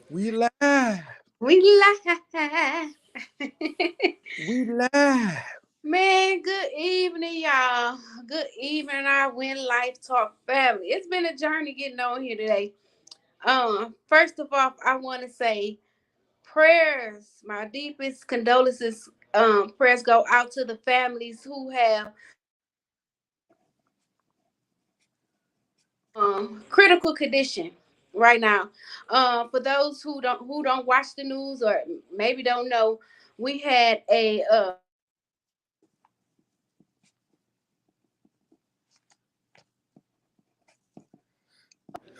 We live. We live. We live. Man, good evening, y'all. Good evening, our Win Life Talk family. It's been a journey getting on here today. First of all, I want to say prayers. My deepest condolences. Prayers go out to the families who have critical condition right now. For those who don't watch the news or maybe don't know, we had a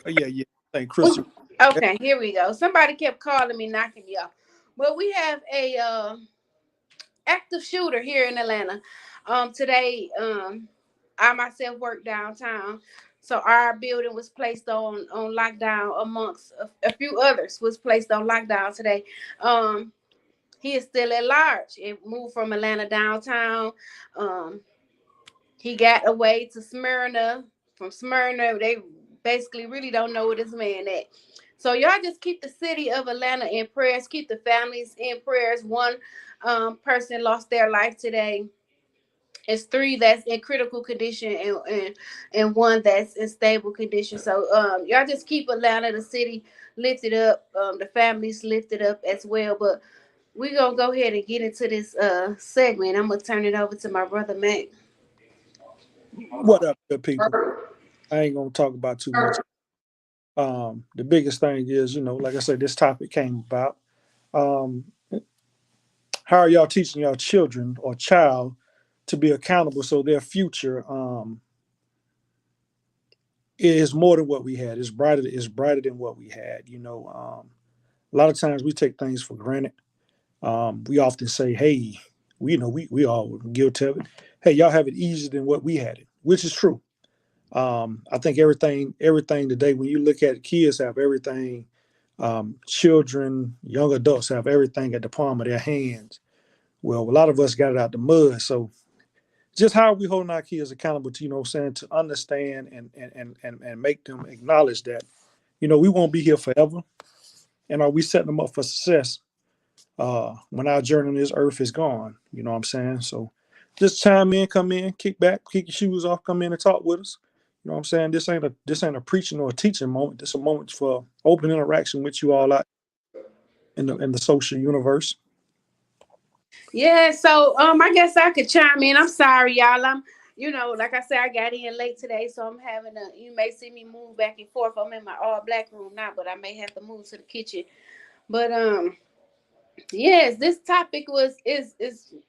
Oh, yeah, yeah. Thank Chris. Okay, here we go. Somebody kept calling me, knocking me off. But we have a active shooter here in Atlanta. Today, I myself work downtown, so our building was placed on lockdown amongst a few others was placed on lockdown today. Um, he is still at large. It moved from Atlanta downtown. Um, he got away to Smyrna. From Smyrna, they basically really don't know where this man at. So y'all just keep the city of Atlanta in prayers. Keep the families in prayers. One person lost their life today. It's three that's in critical condition and one that's in stable condition. So y'all just keep Atlanta, the city, lifted up. The families lifted up as well. But we gonna go ahead and get into this segment. I'm gonna turn it over to my brother Mac. What up, good people? I ain't gonna talk about too much. The biggest thing is, like I said, this topic came about. Um, how are y'all teaching y'all children or child to be accountable so their future is more than what we had. It's brighter than what we had. A lot of times we take things for granted. We often say, "Hey, we all guilty of it. Hey, y'all have it easier than what we had it," which is true. I think everything today, when you look at it, kids have everything. Children, young adults have everything at the palm of their hands. Well, a lot of us got it out the mud. So, just how are we holding our kids accountable to, what I'm saying, to understand and make them acknowledge that, we won't be here forever, and are we setting them up for success when our journey on this earth is gone? You know what I'm saying? So just chime in, come in, kick back, kick your shoes off, come in and talk with us. You know what I'm saying? This ain't a preaching or a teaching moment. This is a moment for open interaction with you all out in the social universe. Yeah, so I guess I could chime in. I'm sorry, y'all. Like I said, I got in late today, so I'm having a. You may see me move back and forth. I'm in my all black room now, but I may have to move to the kitchen. But yes, this topic is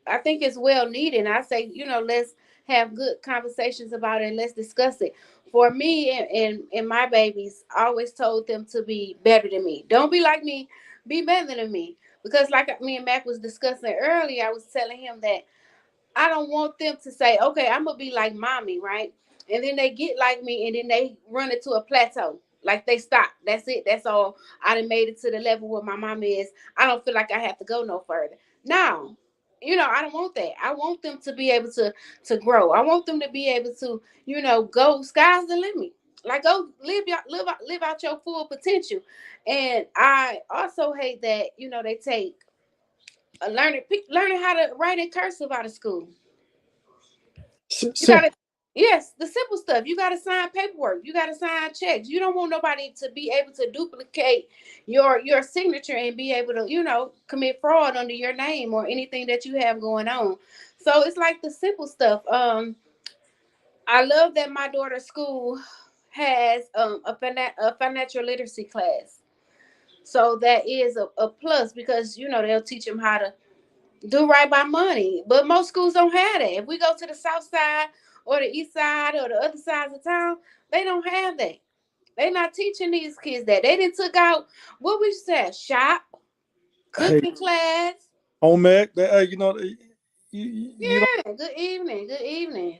I think it's well needed. I say, let's have good conversations about it and let's discuss it. For me and my babies, I always told them to be better than me. Don't be like me, be better than me. Because like me and Mac was discussing earlier, I was telling him that I don't want them to say, okay, I'm gonna be like mommy, right? And then they get like me and then they run into a plateau. Like they stop. That's it. That's all. I done made it to the level where my mom is. I don't feel like I have to go no further. Now, I don't want that. I want them to be able to grow. I want them to be able to, go sky's the limit. Like go live out your full potential. And I also hate that, they take learning how to write in cursive out of school. You Simple. gotta, yes, the simple stuff. You gotta sign paperwork. You gotta sign checks. You don't want nobody to be able to duplicate your signature and be able to, commit fraud under your name or anything that you have going on. So it's like the simple stuff. I love that my daughter's school has a financial literacy class. So that is a plus because they'll teach them how to do right by money. But most schools don't have that. If we go to the south side or the east side or the other sides of town, they don't have that. They not teaching these kids that. They didn't took out what we said, shop, Hey, cooking class. home ec, you know. Yeah, good evening. Good evening.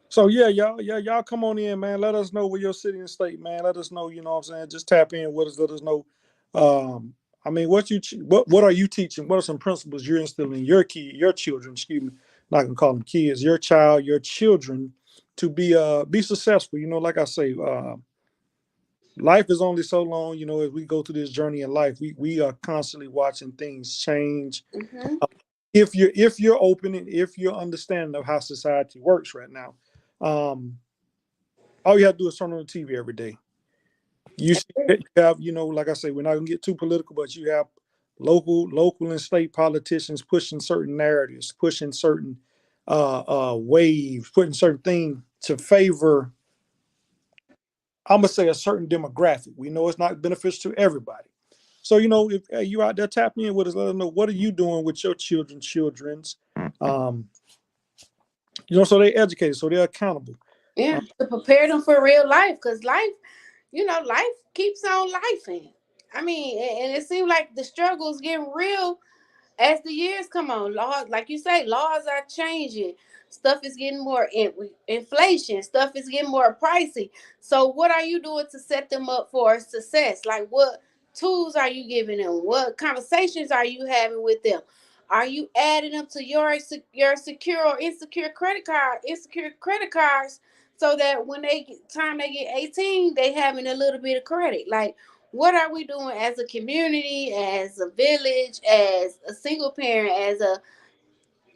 So yeah, y'all come on in, man. Let us know where your city and state, man. Let us know, what I'm saying. Just tap in with us, let us know. Um, I mean, what are you teaching? What are some principles you're instilling in your children, excuse me, not gonna call them kids, your child, your children to be successful, like I say, life is only so long, as we go through this journey in life, we are constantly watching things change. Mm-hmm. If you're open and if you're understanding of how society works right now, um, all you have to do is turn on the TV every day. You see that you have, like I say, we're not gonna get too political, but you have local and state politicians pushing certain narratives, pushing certain waves, putting certain things to favor, I'm gonna say, a certain demographic. We know it's not beneficial to everybody. So if you out there, tap in with us, let us know what are you doing with your children's, um, so they're educated, so they're accountable. Yeah, to prepare them for real life, because life keeps on lifing. I mean, and it seems like the struggles getting real as the years come on. Laws, like you say, laws are changing. Stuff is getting more inflation. Stuff is getting more pricey. So, what are you doing to set them up for success? Like, what tools are you giving them? What conversations are you having with them? Are you adding them to your secure or insecure credit cards, so that when they get 18, they having a little bit of credit? Like, what are we doing as a community, as a village, as a single parent, as a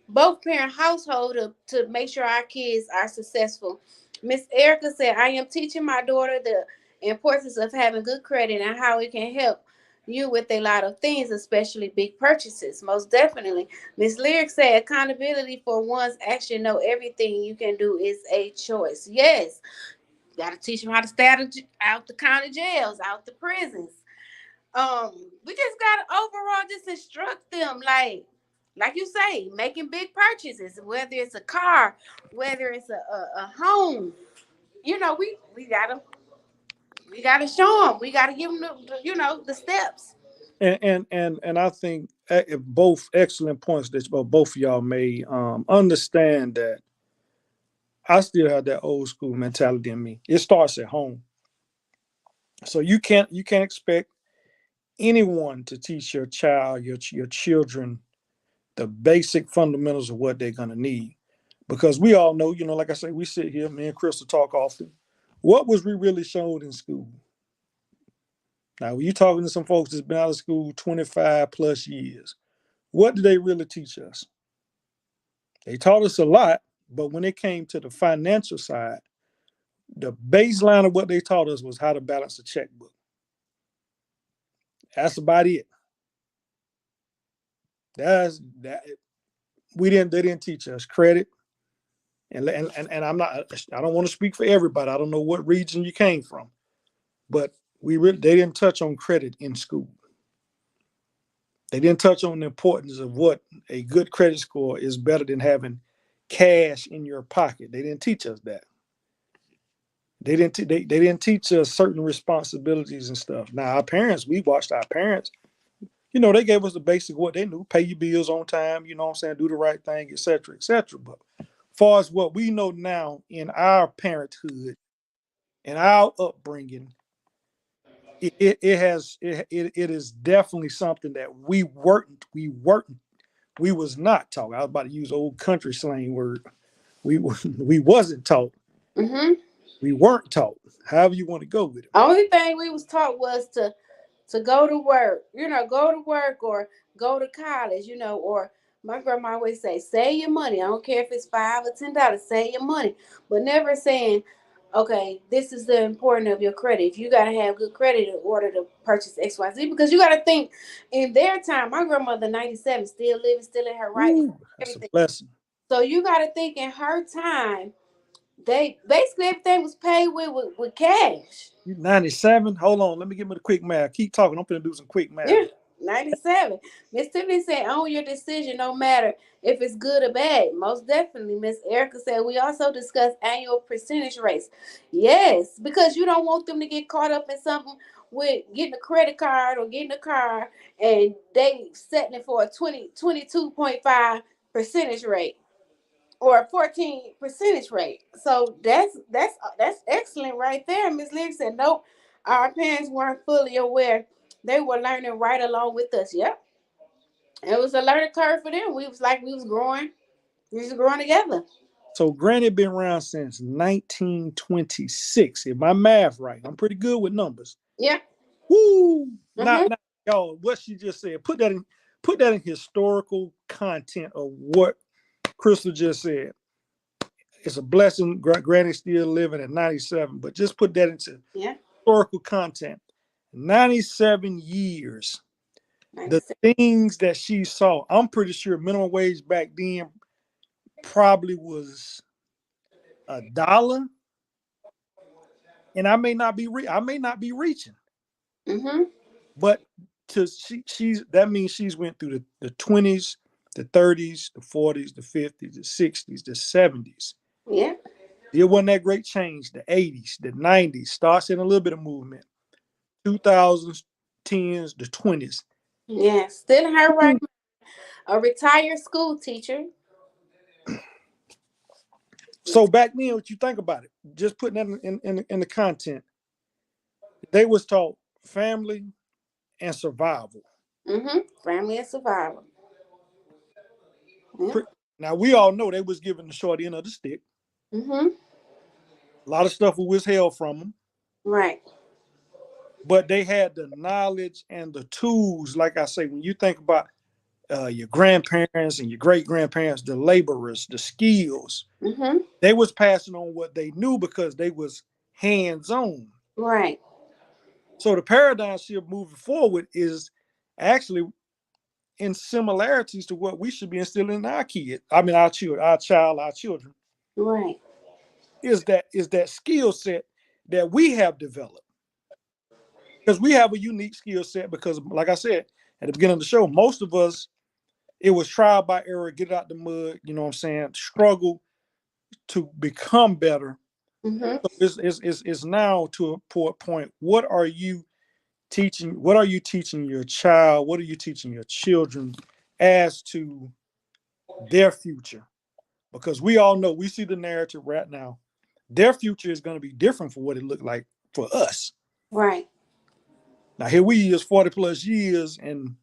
both parent household, to make sure our kids are successful? Miss Erica said, I am teaching my daughter the importance of having good credit and how it can help you with a lot of things, especially big purchases. Most definitely. Miss Lyric said, accountability for one's action. Know everything you can do is a choice. Yes, got to teach them how to stay out the county jails, out the prisons. We just gotta overall just instruct them, like you say, making big purchases, whether it's a car, whether it's a home. We gotta show them. We gotta give them the steps. And I think both excellent points that both of y'all made. Understand that I still have that old school mentality in me. It starts at home, so you can't expect anyone to teach your child, your children, the basic fundamentals of what they're gonna need, because we all know, like I say, we sit here, me and Crystal talk often. What was we really shown in school? Now, when you're talking to some folks that's been out of school 25 plus years, what did they really teach us? They taught us a lot, but when it came to the financial side, the baseline of what they taught us was how to balance a checkbook. That's about it. That's that. They didn't teach us credit, and I don't want to speak for everybody. I don't know what region you came from, but they didn't touch on credit in school. They didn't touch on the importance of what a good credit score is, better than having cash in your pocket. They didn't teach us that. They didn't teach us certain responsibilities and stuff. Now our parents, we watched our parents. They gave us the basic what they knew: pay your bills on time. You know what I'm saying? Do the right thing, etc., etc. But far as what we know now in our parenthood and our upbringing, it is definitely something that we was not taught. I was about to use old country slang word. We wasn't taught. Mm-hmm. We weren't taught. However you want to go with it. Only thing we was taught was to go to work, go to work or go to college, or my grandma always say, save your money. I don't care if it's $5 or $10, save your money. But never saying, okay, this is the importance of your credit. If you gotta have good credit in order to purchase XYZ, because you gotta think in their time, my grandmother 97, still living, still in her right mind, Ooh, that's a everything. blessing. So you gotta think in her time, they basically everything was paid with cash. You 97? Hold on, let me give me the quick math. Keep talking. I'm gonna do some quick math. Yeah, 97. Miss Tiffany said, own your decision no matter if it's good or bad. Most definitely. Miss Erica said, we also discuss annual percentage rates. Yes, because you don't want them to get caught up in something with getting a credit card or getting a car and they setting it for a 22.5 percentage rate or a 14 percentage rate. So that's excellent right there. Miss Lee said, nope, our parents weren't fully aware. They were learning right along with us. Yep. It was a learning curve for them. We was growing. We was growing together. So Granny been around since 1926. If my math right, I'm pretty good with numbers. Yeah. Woo! Mm-hmm. Not y'all. What she just said. Put that in historical content of what Crystal just said. It's a blessing. Granny's still living at 97, but just put that into Yeah. historical content. 97 years. The 96. things that she saw. I'm pretty sure minimum wage back then probably was $1, and I may not be reaching, Mm-hmm. but she's that means she's went through the 20s, the 30s, the 40s, the 50s, the 60s, the 70s. Yeah. There wasn't that great change. The 80s, the 90s, starts in a little bit of movement. 2000s, 10s, the 20s. Yeah. Still in her right. A retired school teacher. So back then, what you think about it, just putting that in the content, they was taught family and survival. Mm-hmm. Family and survival. Yeah. Now we all know they was given the short end of the stick. Mm-hmm. A lot of stuff was withheld from them, Right. but they had the knowledge and the tools. Like I say, when you think about your grandparents and your great grandparents, the laborers, the skills, Mm-hmm. they was passing on what they knew because they was hands on. Right. So the paradigm shift moving forward is actually in similarities to what we should be instilling in our kids. I mean, our children, our children. Right. Is that skill set that we have developed, because we have a unique skill set. Because, like I said at the beginning of the show, most of us, it was trial by error, get it out the mud. You know what I'm saying? Struggle to become better. Mm-hmm. So it's now to a point. What are you teaching? What are you teaching your child? What are you teaching your children as to their future? Because we all know, we see the narrative right now. Their future is going to be different for what it looked like for us. Right. Now here we is 40 plus years, and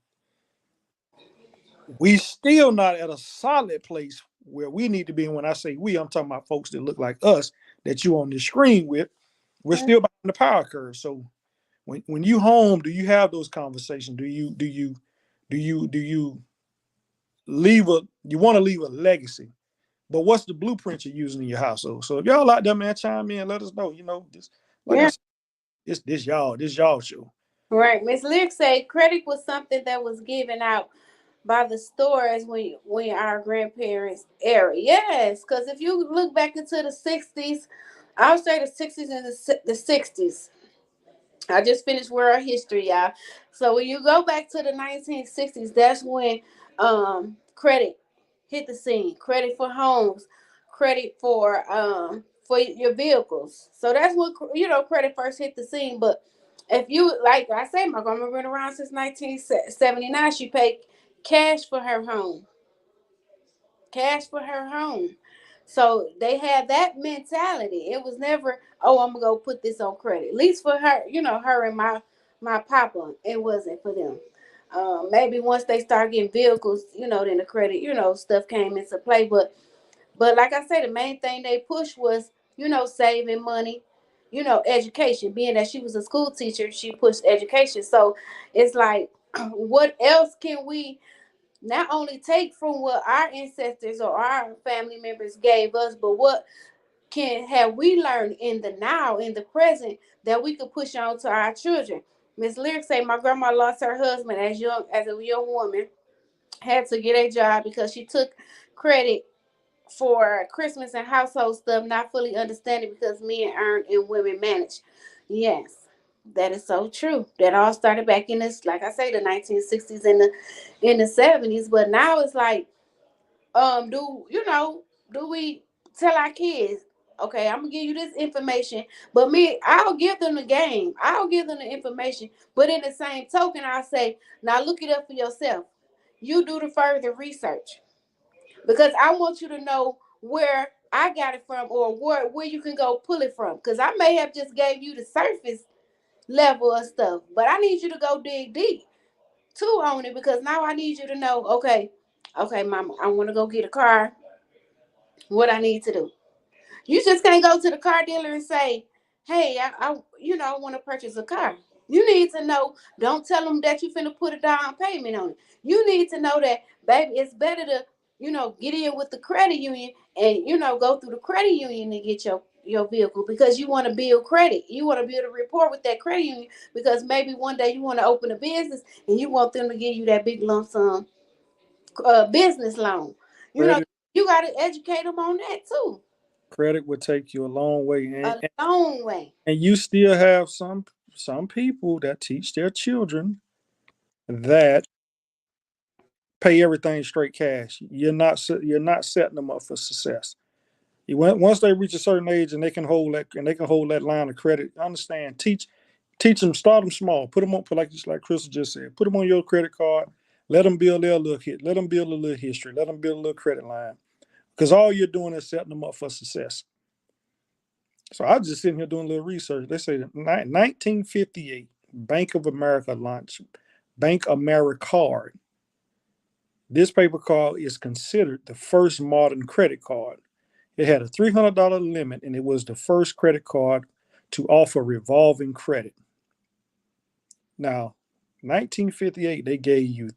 we still not at a solid place where we need to be. And when I say we, I'm talking about folks that look like us that you on the screen with. We're still behind the power curve. So when you home, do you have those conversations? Do you leave you want to leave a legacy? But what's the blueprint you're using in your household? So if y'all out there, man, chime in, let us know. This, like I Yeah. said, this y'all show. Right. Miss Lyric said credit was something that was given out by the stores when our grandparents era. Yes, because if you look back into the 60s, I would say the 60s and the 60s. I just finished world history, y'all. So when you go back to the 1960s, that's when credit hit the scene. Credit for homes, credit for your vehicles. So that's when credit first hit the scene. But if you, like I said, my grandma been around since 1979. She paid cash for her home. Cash for her home. So they had that mentality. It was never, oh, I'm gonna go put this on credit. At least for her, her and my papa, it wasn't for them. Maybe once they start getting vehicles, then the credit, stuff came into play. But like I said, the main thing they pushed was, saving money, education. Being that she was a school teacher, she pushed education. So it's like, what else can we not only take from what our ancestors or our family members gave us, but what can have we learned in the now, in the present, that we could push on to our children. Miss Lyric say my grandma lost her husband as a young woman, had to get a job because she took credit for Christmas and household stuff, not fully understanding because men earn and women manage. Yes, that is so true. That all started back in this, like I say, the 1960s and the 70s. But now it's like, do we tell our kids, okay, I'm gonna give you this information, but I'll give them the game, I'll give them the information, but in the same token, I'll say, now look it up for yourself. You do the further research because I want you to know where I got it from or where you can go pull it from. Because I may have just gave you the surface level of stuff, but I need you to go dig deep too on it because now I need you to know, okay, mama, I want to go get a car. what I need to do. You just can't go to the car dealer and say, "Hey, I want to purchase a car." You need to know. Don't tell them that you finna put a down payment on it. You need to know that, baby, it's better to, get in with the credit union and go through the credit union and get your vehicle, because you want to build credit. You want to build a rapport with that credit union, because maybe one day you want to open a business and you want them to give you that big lump sum business loan. You know, Credit you got to educate them on that too. credit would take you a long way, and, A and long way. and you still have some people that teach their children that pay everything straight cash. You're not setting them up for success. Once they reach a certain age and they can hold that line of credit. Understand? Teach them. Start them small. Put them on, just like Crystal just said. Put them on your credit card. Let them build their little hit. Let them build a little history. Let them build a little credit line. Because all you're doing is setting them up for success. So I was just sitting here doing a little research. They say that 1958, Bank of America launched Bank AmeriCard. This paper card is considered the first modern credit card. It had a $300 limit, and it was the first credit card to offer revolving credit. Now, 1958, they gave you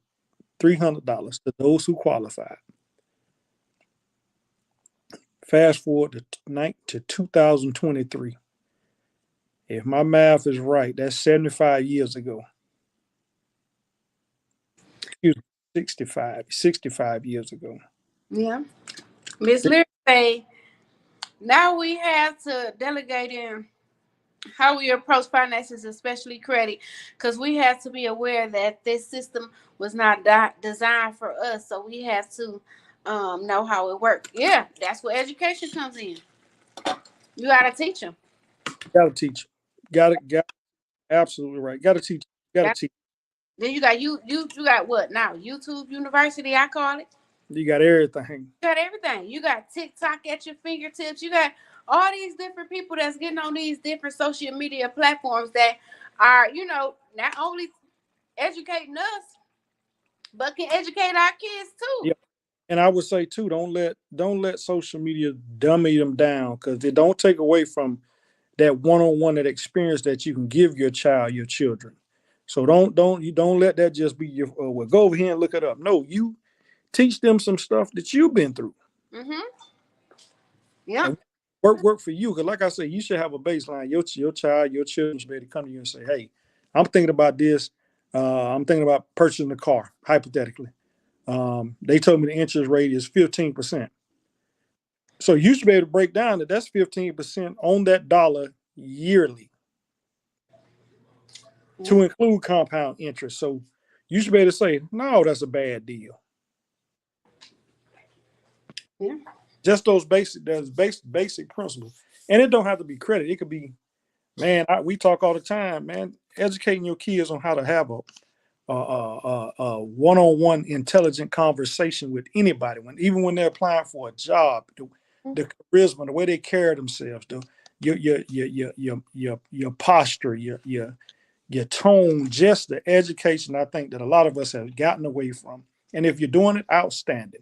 $300 to those who qualified. Fast forward to 2023. If my math is right, that's 75 years ago. Excuse me, 65 years ago. Yeah. Miss Leary say, now we have to delegate in how we approach finances, especially credit, because we have to be aware that this system was not designed for us. So we have to know how it works. Yeah, that's where education comes in. You got to teach them. Got to teach. Got absolutely right. Got to teach. Got to teach. Then you got what now? YouTube University, I call it. You got everything. You got everything. You got TikTok at your fingertips. You got all these different people that's getting on these different social media platforms that are, not only educating us, but can educate our kids too. Yeah. And I would say too, don't let social media dummy them down, because they don't take away from that one-on-one, that experience that you can give your child, your children. So don't let that just be your well, go over here and look it up. No, you teach them some stuff that you've been through. Mm-hmm. Yeah. And work for you. Because like I said, you should have a baseline. Your child, your children should be able to come to you and say, hey, I'm thinking about this. I'm thinking about purchasing a car, hypothetically. They told me the interest rate is 15%. So you should be able to break down that that's 15% on that dollar yearly, to include compound interest. So you should be able to say, no, that's a bad deal. Yeah. Just those basic principles. And it don't have to be credit. It could be, man, we talk all the time, man, educating your kids on how to have a one-on-one intelligent conversation with anybody, even when they're applying for a job, the charisma, the way they carry themselves, your posture, your tone, just the education I think that a lot of us have gotten away from. And if you're doing it, outstanding.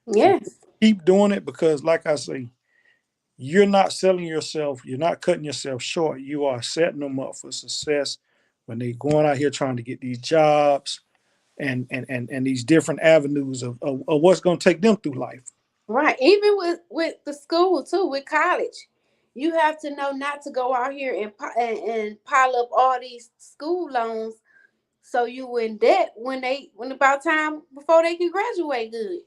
Yes. Keep doing it, because like I say, you're not selling yourself, you're not cutting yourself short. You are setting them up for success when they're going out here trying to get these jobs and these different avenues of what's going to take them through life. Right. Even with the school too, with college, you have to know not to go out here and pile up all these school loans, so you in debt when about time before they can graduate good.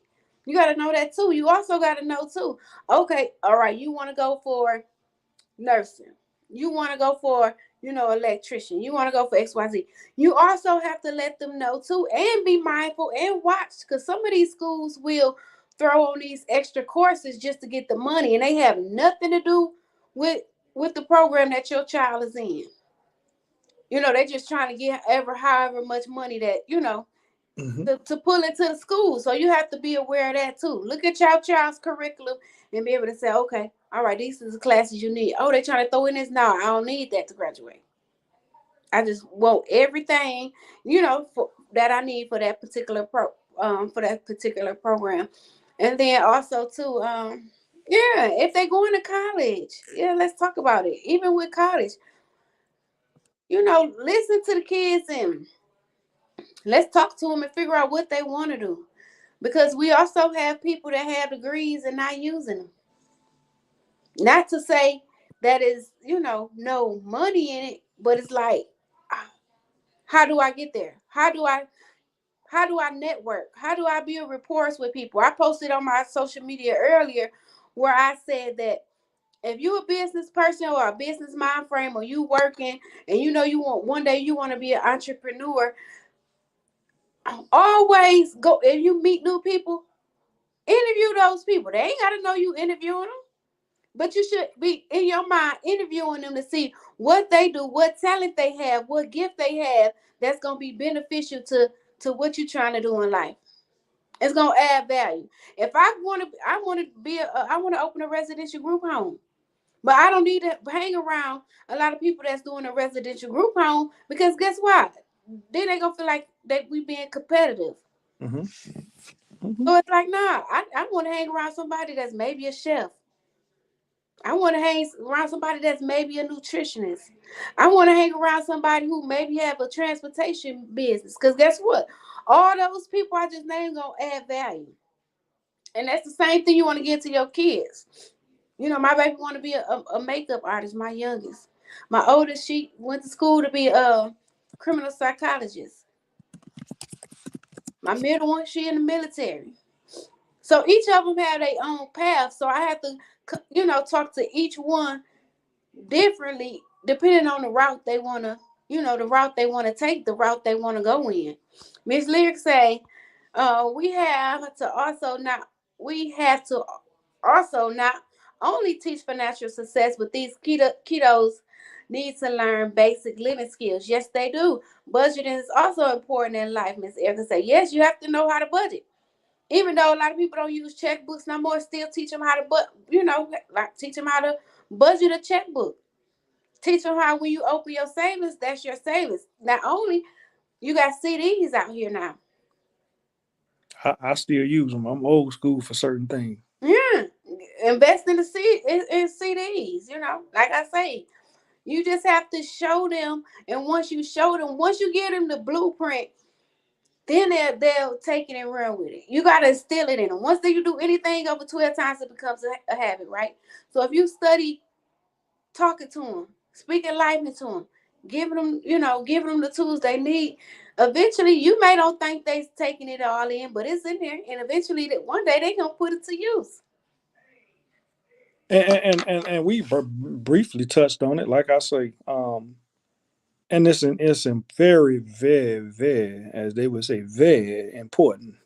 You got to know that too. You also got to know too. Okay, all right. You want to go for nursing. You want to go for electrician. You want to go for XYZ. You also have to let them know too, and be mindful and watch, because some of these schools will throw on these extra courses just to get the money, and they have nothing to do with the program that your child is in. They're just trying to get however much money that Mm-hmm. to pull into the school. So you have to be aware of that too. Look at your child's curriculum and be able to say, okay, all right, these are the classes you need. Oh, they're trying to throw in this. No, I don't need that to graduate. I just want everything, that I need for that particular program. And then also too, Yeah, if they're going to college, yeah, let's talk about it. Even with college, listen to the kids and let's talk to them and figure out what they want to do. Because we also have people that have degrees and not using them. Not to say that is, no money in it, but it's like, ah, how do I get there? How do I network? How do I build rapport with people? I posted on my social media earlier where I said that if you a business person or a business mind frame or you working and you want one day you want to be an entrepreneur, always go if you meet new people, interview those people. They ain't gotta know you interviewing them. But you should be in your mind interviewing them to see what they do, what talent they have, what gift they have that's gonna be beneficial to what you're trying to do in life. It's gonna add value. If I want to open a residential group home, but I don't need to hang around a lot of people that's doing a residential group home because guess what? Then they gonna feel like that we being competitive. Hmm. Hmm. So it's like, nah, I want to hang around somebody that's maybe a chef. I want to hang around somebody that's maybe a nutritionist. I want to hang around somebody who maybe have a transportation business. Because guess what? All those people I just named gonna add value. And that's the same thing you want to get to your kids. My baby want to be a makeup artist, my youngest. My oldest, she went to school to be a criminal psychologist. My middle one, she in the military. So each of them have their own path. So I have to, talk to each one differently depending on the route they want to, the route they want to take, the route they want to go in. Miss Lyric say, we have to also not we have to also not only teach financial success, but these kiddos need to learn basic living skills. Yes, they do. Budgeting is also important in life. Miss Erica say, yes, you have to know how to budget. Even though a lot of people don't use checkbooks no more, still teach them how to like teach them how to budget a checkbook. Teach them how when you open your savings, that's your savings. Not only you got CDs out here now. I still use them. I'm old school for certain things. Yeah, invest in in CDs. Like I say, you just have to show them, and once you give them the blueprint, then they'll take it and run with it. You gotta instill it in them. Once you do anything over 12 times, it becomes a habit, right? So if you study talking to them, speaking life into them, giving them the tools they need. Eventually, you may don't think they're taking it all in, but it's in there, and eventually, that one day they gonna put it to use. And we briefly touched on it. Like I say, and it's very, very, very, as they would say, very important.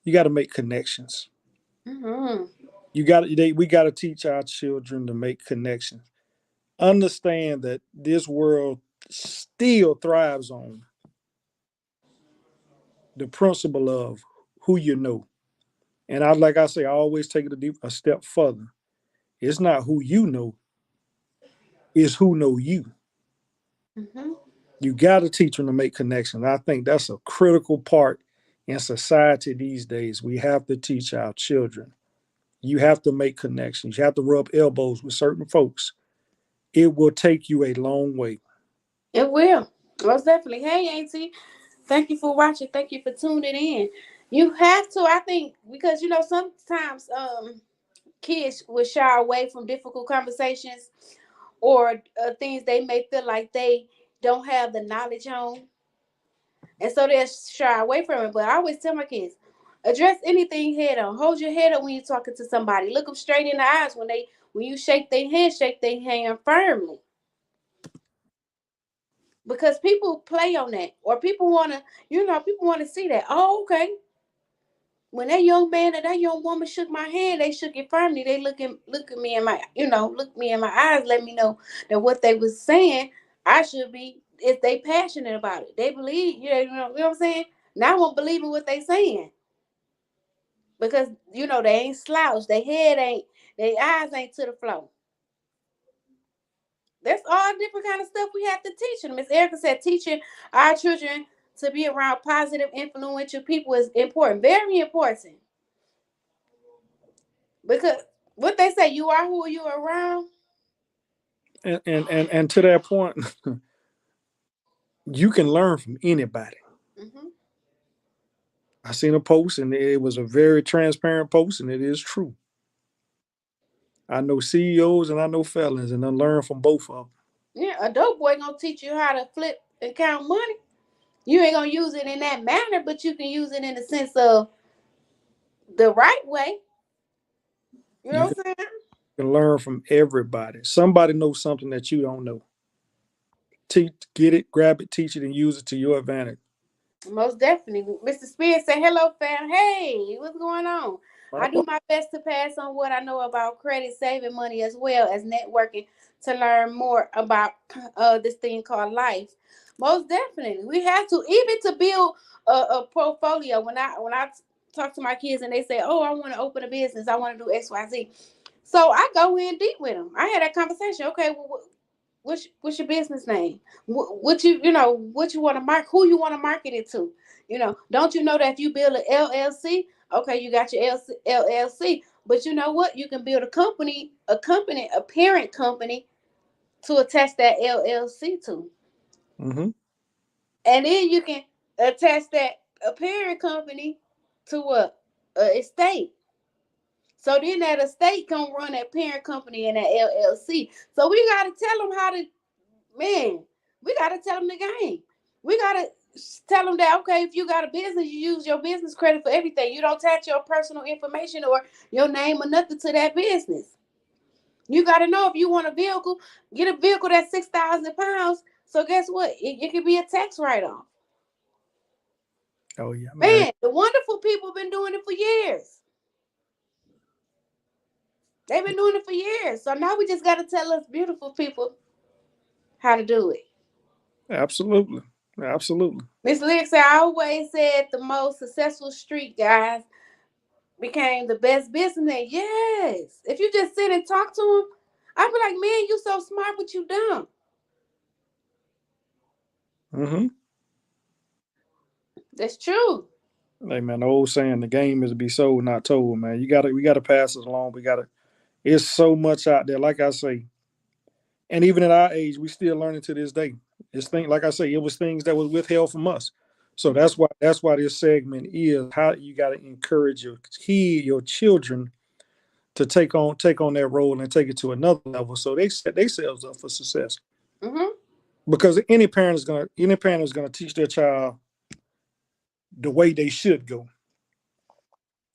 You got to make connections. Hmm. We got to teach our children to make connections. Understand that this world still thrives on the principle of who you know. And like I say, I always take it a step further. It's not who you know, it's who know you. Hmm. You got to teach them to make connections. I think that's a critical part in society these days. We have to teach our children. You have to make connections. You have to rub elbows with certain folks. It will take you a long way. It will. Most definitely. Hey, Auntie. Thank you for watching. Thank you for tuning in. You have to, I think, because sometimes kids will shy away from difficult conversations or things they may feel like they don't have the knowledge on, and so they'll shy away from it. But I always tell my kids, address anything head on. Hold your head up when you're talking to somebody. Look them straight in the eyes when you shake their hand firmly. Because people play on that, or people want to see that. Oh, okay. When that young man or that young woman shook my hand, they shook it firmly. They look at me in look me in my eyes, let me know that what they was saying, I should be, if they passionate about it. They believe, you know what I'm saying? Now I won't believe in what they saying. Because they ain't slouched. Their eyes ain't to the floor. That's all different kind of stuff we have to teach them. Miss Erica said teaching our children to be around positive, influential people is important. Very important. Because What they say, you are who you are around. And to that point, you can learn from anybody. Hmm. I seen a post and it was a very transparent post, and it is true. I know CEOs and I know felons, and I learn from both of them. Yeah, a dope boy gonna teach you how to flip and count money. You ain't gonna use it in that manner, but you can use it in the sense of the right way. You You know what I'm saying? can learn from everybody. Somebody knows something that you don't know. Teach, get it, grab it, teach it, and use it to your advantage. Most definitely. Mr. Spears say, hello, fam. Hey, what's going on? I do my best to pass on what I know about credit, saving money, as well as networking to learn more about this thing called life. Most definitely. We have to, even to build a portfolio. When I talk to my kids and they say, oh, I want to open a business, I want to do XYZ. So I go in deep with them. I had that conversation. Okay, well, what's your business name? What what you want to market? Who you want to market it to? Don't you know that if you build an LLC, okay, you got your LLC, but you know what? You can build a parent company to attach that LLC to, Mm-hmm. and then you can attach that a parent company to a estate. So then that estate can run that parent company and that LLC. So we got to tell them how to. Man, we got to tell them the game. We got to tell them that, okay, if you got a business, you use your business credit for everything. You don't attach your personal information or your name or nothing to that business. You got to know if you want a vehicle, get a vehicle that's 6,000 pounds. So guess what? It could be a tax write-off. Oh yeah, man. Man, the wonderful people been doing it for years. They've been doing it for years. So now we just got to tell us beautiful people how to do it. Absolutely, absolutely. Miss Lyric said, I always said the most successful street guys became the best businessman. Yes. If you just sit and talk to them, I'd be like, man, you so smart, but you dumb. Mm-hmm. That's true. Hey man, the old saying, the game is to be sold, not told, man. We gotta pass it along. We gotta It's so much out there, like I say. And even at our age, we still learning to this day. It's thing like I say, it was things that was withheld from us. So that's why this segment is how you gotta encourage your children to take on that role and take it to another level. So they set themselves up for success. Mm-hmm. Because any parent is gonna teach their child the way they should go.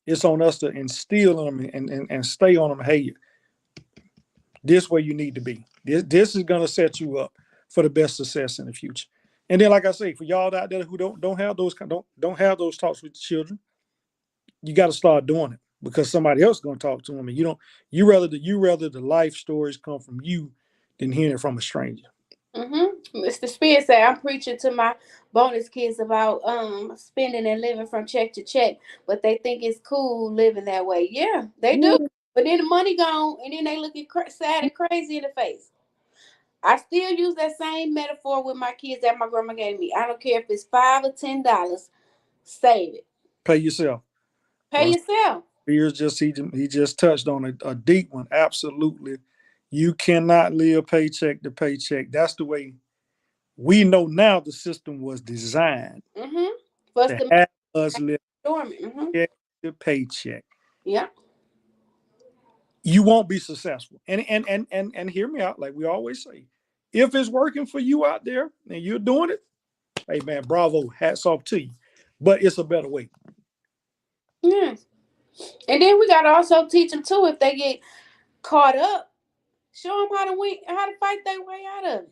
It's on us to instill in them and stay on them. Hey, this way you need to be. This is gonna set you up for the best success in the future. And then, like I say, for y'all out there who don't have don't have those talks with the children, you got to start doing it because somebody else is gonna talk to them, and you rather the life stories come from you than hearing it from a stranger. Mm-hmm. Mr. Spears said, I'm preaching to my bonus kids about spending and living from check to check, but they think it's cool living that way. Yeah, they do. But then the money gone, and then they looking sad and crazy in the face. I still use that same metaphor with my kids that my grandma gave me. I don't care if it's $5 or $10. Save it. Pay yourself. Pay Well, yourself. Spears he just touched on a deep one. Absolutely, you cannot live paycheck to paycheck. That's the way we know now the system was designed Mm-hmm. For us to to have us live make dormant. Mm-hmm. check to paycheck. Yeah. You won't be successful. And hear me out, like we always say. If it's working for you out there and you're doing it, hey man, bravo, hats off to you. But it's a better way. Yes. And then we gotta also teach them too if they get caught up. Show them how to fight their way out of it.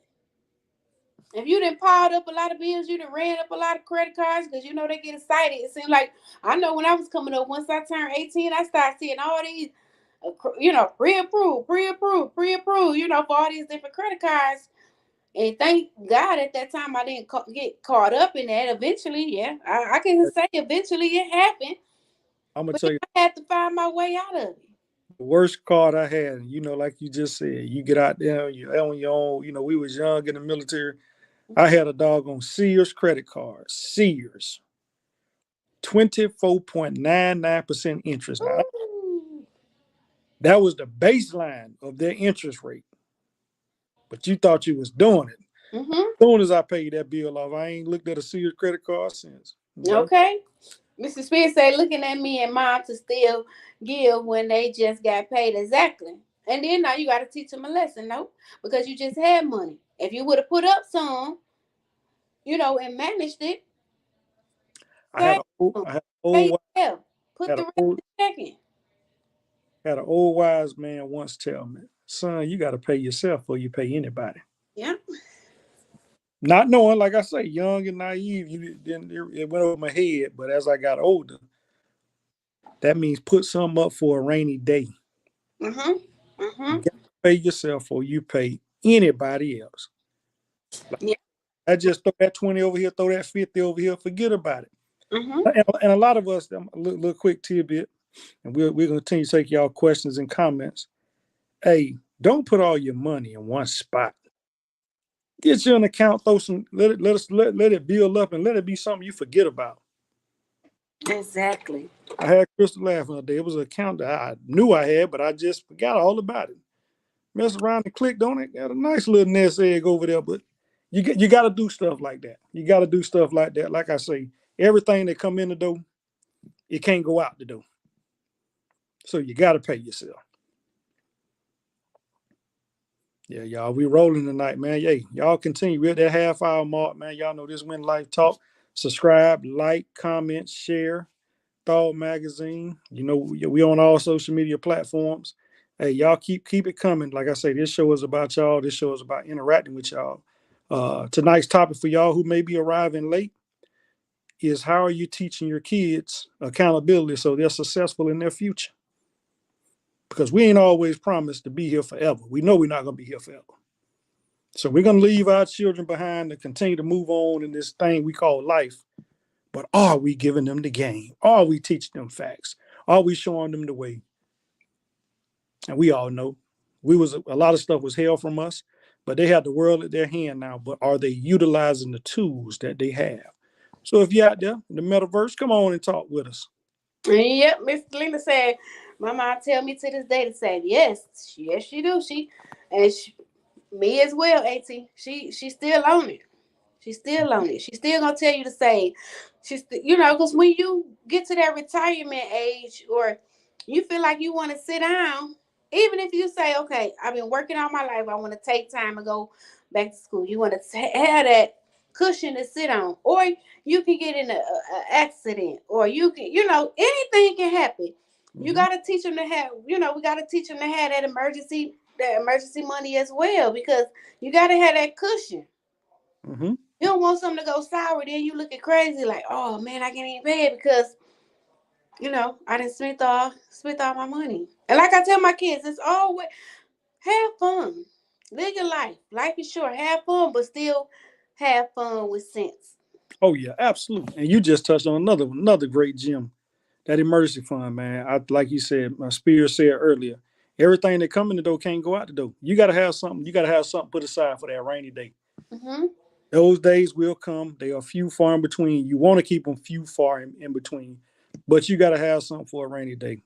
If you done piled up a lot of bills, you done ran up a lot of credit cards because they get excited. It seems like I know when I was coming up, once I turned 18, I started seeing all these, pre-approved, pre-approved, pre-approved, for all these different credit cards. And thank God at that time I didn't get caught up in that. Eventually, yeah, I can say eventually it happened, I'm gonna but tell you I had to find my way out of it. the worst card I had, like you just said, you get out there, you're on your own. We was young in the military. I had a dog on Sears credit card. Sears. 24.99% interest. Now, Ooh. That was the baseline of their interest rate. But you thought you was doing it. Mm-hmm. As soon as I paid that bill off, I ain't looked at a Sears credit card since. Okay. Mr. Spears say, looking at me and mom to still give when they just got paid. Exactly. And then now you got to teach them a lesson, no? Because you just had money. If you would have put up some, and managed it, I had save an old, them. I had an Pay old, yourself. Put had the an rest old, in checking. had an old wise man once tell me, son, you got to pay yourself before you pay anybody. Yeah. Not knowing, like I say, young and naive, it went over my head. But as I got older, that means put something up for a rainy day. Mm-hmm. You Mm-hmm. got to pay yourself or you pay anybody else. Like, Yeah. I just throw that 20 over here, throw that 50 over here, forget about it. Mm-hmm. And a lot of us, a little quick tidbit, and we're going to continue to take y'all questions and comments. Hey, don't put all your money in one spot. Get you an account, throw some, let it build up, and let it be something you forget about. Exactly. I had Crystal laughing the other day. It was an account that I knew I had, but I just forgot all about it. Messed around and clicked on it. Got a nice little nest egg over there, but you got to do stuff like that. You got to do stuff like that. Like I say, everything that come in the door, it can't go out the door. So you got to pay yourself. Yeah, y'all, we rolling tonight, man. Hey, y'all continue. We're at that half-hour mark, man. Y'all know this When Life Talk. Subscribe, like, comment, share. Thought Magazine. We on all social media platforms. Hey, y'all keep it coming. Like I say, this show is about y'all. This show is about interacting with y'all. Tonight's topic for y'all who may be arriving late is how are you teaching your kids accountability so they're successful in their future? Because we ain't always promised to be here forever. We know we're not going to be here forever. So we're going to leave our children behind and continue to move on in this thing we call life. But are we giving them the game? Are we teaching them facts? Are we showing them the way? And we all know a lot of stuff was held from us, but they have the world at their hand now. But are they utilizing the tools that they have? So if you're out there in the metaverse, come on and talk with us. Yep, Miss Lena said, my mom tell me to this day to say, yes, she do. Me as well, AT. She still on it. She's still on it. She's still gonna tell you to say, because when you get to that retirement age or you feel like you want to sit down, even if you say, okay, I've been working all my life, I want to take time and go back to school. You want to have that cushion to sit on, or you can get in a accident, or you can, anything can happen. You got to teach them to have, we got to teach them to have that emergency money as well, because you got to have that cushion. Mm-hmm. You don't want something to go sour, then you looking crazy like, oh man, I can't even pay it because, I didn't spent all my money. And like I tell my kids, it's always have fun. Live your life. Life is short. Have fun, but still have fun with sense. Oh yeah, absolutely. And you just touched on another great gem, that emergency fund, man. Like you said, my Spears said earlier, everything that come in the door can't go out the door. You got to have something. You got to have something put aside for that rainy day. Mm-hmm. Those days will come. They are few far in between. You want to keep them few far in between, but you got to have something for a rainy day.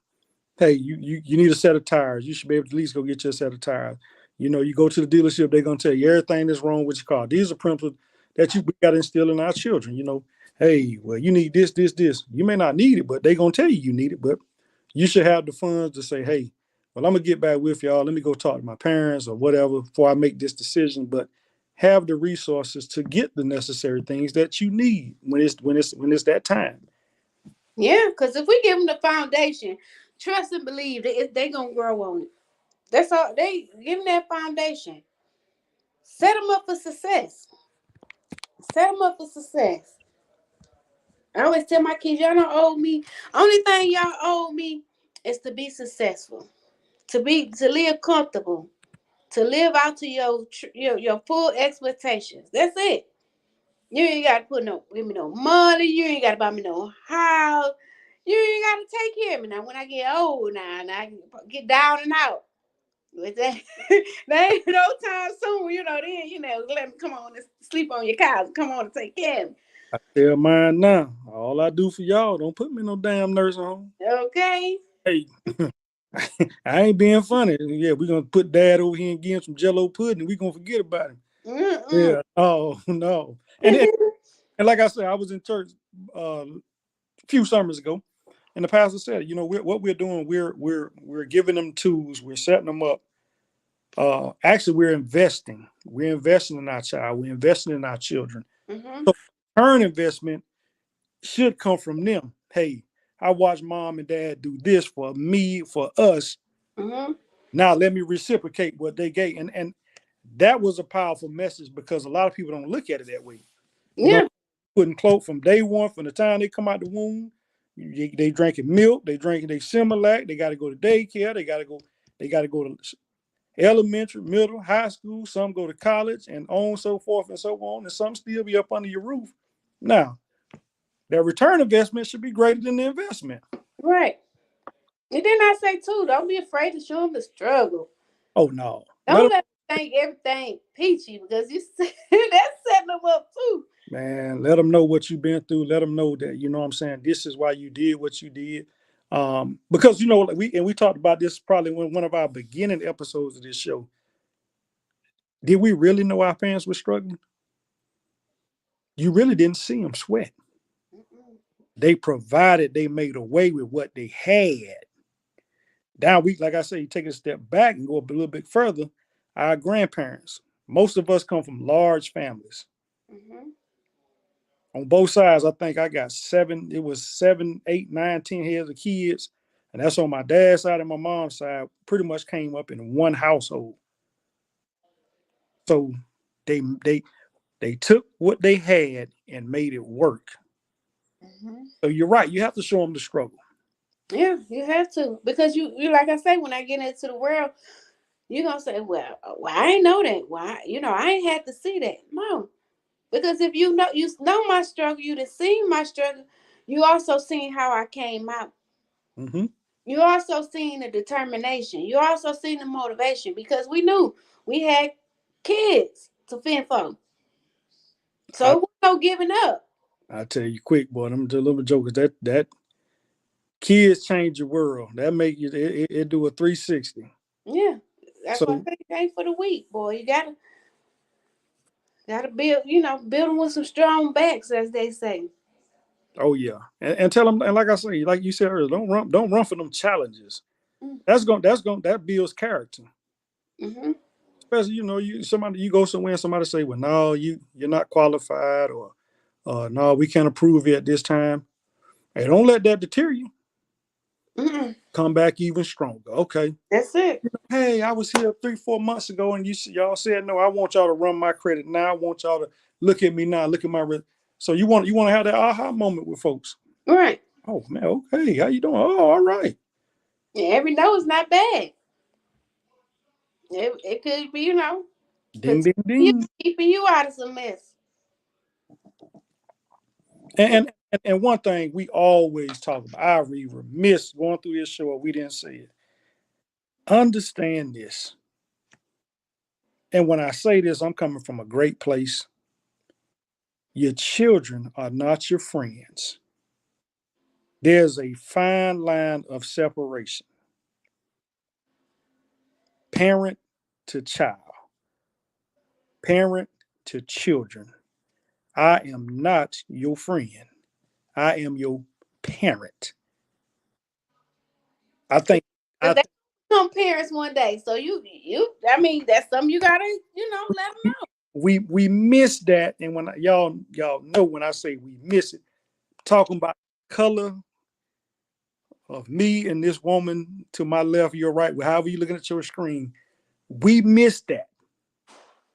Hey, you need a set of tires. You should be able to at least go get you a set of tires. You go to the dealership, they're gonna tell you everything that's wrong with your car. These are principles that we got to instill in our children. Hey, well, you need this, this, this. You may not need it, but they're gonna tell you need it. But you should have the funds to say, hey, well, I'm gonna get back with y'all. Let me go talk to my parents or whatever before I make this decision. But have the resources to get the necessary things that you need when it's that time. Yeah, because if we give them the foundation, trust and believe that they gonna grow on it. That's all. They give them that foundation. Set them up for success. Set them up for success. I always tell my kids, y'all don't owe me. Only thing y'all owe me is to be successful, to live comfortable, to live out to your full expectations. That's it. You ain't got to give me no money. You ain't got to buy me no house. You ain't got to take care of me now. When I get old, now I get down and out. With that, there ain't no time soon. Then let me come on and sleep on your couch. Come on and take care of me. I tell mine now. All I do for y'all, don't put me in no damn nursing home. Okay. Hey, I ain't being funny. Yeah, we're gonna put dad over here and give him some Jello pudding, and we're gonna forget about him. Mm-mm. Yeah. Oh no. And like I said, I was in church a few summers ago, and the pastor said, what we're doing, we're giving them tools, we're setting them up. Actually, we're investing. We're investing in our child. We're investing in our children. Mm-hmm. So, return investment should come from them. Hey, I watched mom and dad do this for me, for us. Mm-hmm. Now let me reciprocate what they gave, and that was a powerful message because a lot of people don't look at it that way. You know, Yeah. putting cloak from day one, from the time they come out the womb, they drinking milk, they drinking they Similac, they got to go to daycare, they got to go to elementary, middle, high school. Some go to college, and on so forth and so on, and some still be up under your roof. Now, their return investment should be greater than the investment. Right. And then I say too, don't be afraid to show them the struggle. Oh no, let Don't them, let them think everything peachy because that's setting them up too. man, let them know what you've been through. Let them know that what I'm saying. This is why you did what you did. Because like we talked about this probably in one of our beginning episodes of this show. Did we really know our parents were struggling? You really didn't see them sweat. Mm-mm. They provided. They made away with what they had. Now like I say, you take a step back and go a little bit further. Our grandparents, most of us come from large families. Mm-hmm. On both sides, I think I got seven. It was 7, 8, 9, 10 heads of kids, and that's on my dad's side and my mom's side. Pretty much came up in one household. So they they they took what they had and made it work. Mm-hmm. So you're right. You have to show them the struggle. Yeah, you have to because you like I say when I get into the world, you're gonna say, well, I ain't know that. Why, I ain't had to see that. No, because if you know my struggle, you done seen my struggle. You also seen how I came out. Hmm. You also seen the determination. You also seen the motivation because we knew we had kids to fend for. So I it was no giving up. I tell you quick, boy. I'm just a little joke. That kids change your world. That make you it do a 360. Yeah, that's why I So think it ain't for the weak, boy. You gotta build, build them with some strong backs, as they say. oh yeah, and tell them, and like I say, like you said earlier, don't run for them challenges. That builds character. Mm-hmm. Especially you go somewhere and somebody say, well, no, you're not qualified, or no, we can't approve you at this time. Hey, don't let that deter you. Mm-mm. Come back even stronger. Okay. That's it. Hey, I was here 3, 4 months ago, and y'all said no. I want y'all to run my credit now. I want y'all to look at me now. Look at my. So you want to have that aha moment with folks. Right. Oh man, okay. How you doing? Oh, all right. Yeah, every no is not bad. It could be, Ding ding you ding. keeping you out of some mess. And one thing we always talk about, I really remiss going through this show, we didn't say it. Understand this. And when I say this, I'm coming from a great place. Your children are not your friends. There's a fine line of separation. Parent to child, parent to children. I am not your friend. I am your parent. I think I But they th- become parents one day. So I mean, that's something you gotta, let them know. we miss that, and when y'all know when I say we miss it, talking about color of me and this woman to my left, your right, however you're looking at your screen, we miss that.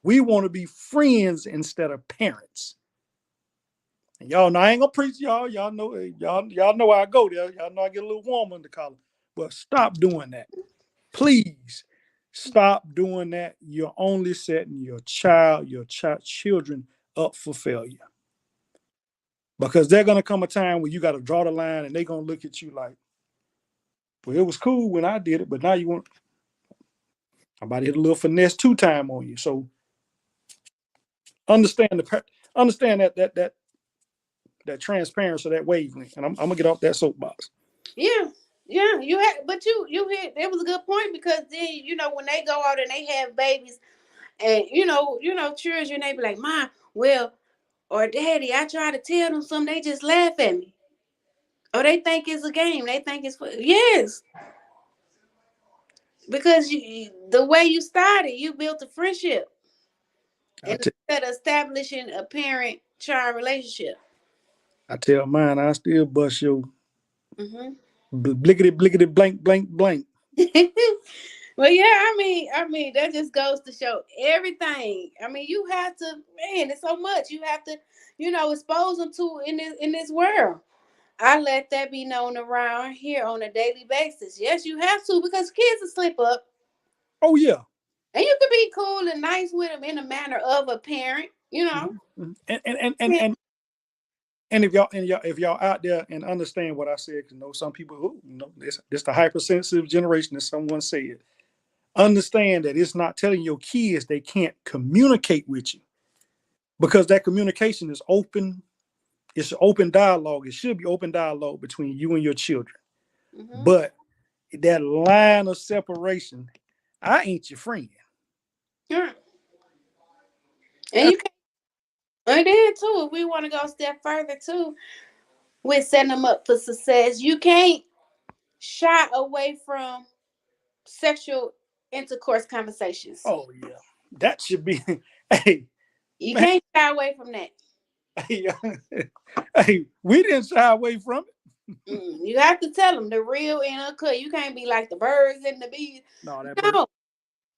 We want to be friends instead of parents. And y'all know I ain't gonna preach y'all. Y'all know I go there. Y'all know I get a little warm under the collar. But stop doing that. Please stop doing that. You're only setting your children up for failure. Because there's gonna come a time where you gotta draw the line and they're gonna look at you like, well, it was cool when I did it, but now you want I'm about to hit a little finesse 2 time on you. So understand understand that transparency, that wavelength. And I'm gonna get off that soapbox. Yeah. Yeah, you had, but you hit. It was a good point because then when they go out and they have babies, and children, they be like, "Mom, well, or Daddy, I try to tell them something, they just laugh at me, or they think it's a game. They think it's yes, because the way you started, you built a friendship instead of establishing a parent-child relationship. I tell mine, I still bust your Mm-hmm. blickety blickety blank blank blank. Well, yeah, I mean, that just goes to show everything. I mean, you have to, man, it's so much you have to, expose them to in this world. I let that be known around here on a daily basis. Yes, you have to because kids will slip up, Oh yeah. and you can be cool and nice with them in the manner of a parent. Mhm. And if y'all out there and understand what I said, because some people who this the hypersensitive generation, as someone said, understand that it's not telling your kids they can't communicate with you because that communication is open. It's an open dialogue. It should be open dialogue between you and your children. Mm-hmm. But that line of separation, I ain't your friend. Yeah. And you can, and then too, if we want to go a step further too, with setting them up for success, you can't shy away from sexual intercourse conversations. Oh yeah, that should be. Hey You man, can't shy away from that. hey, hey, we didn't shy away from it. You have to tell them the real and uncut. You can't be like the birds and the bees. No, that bird. No.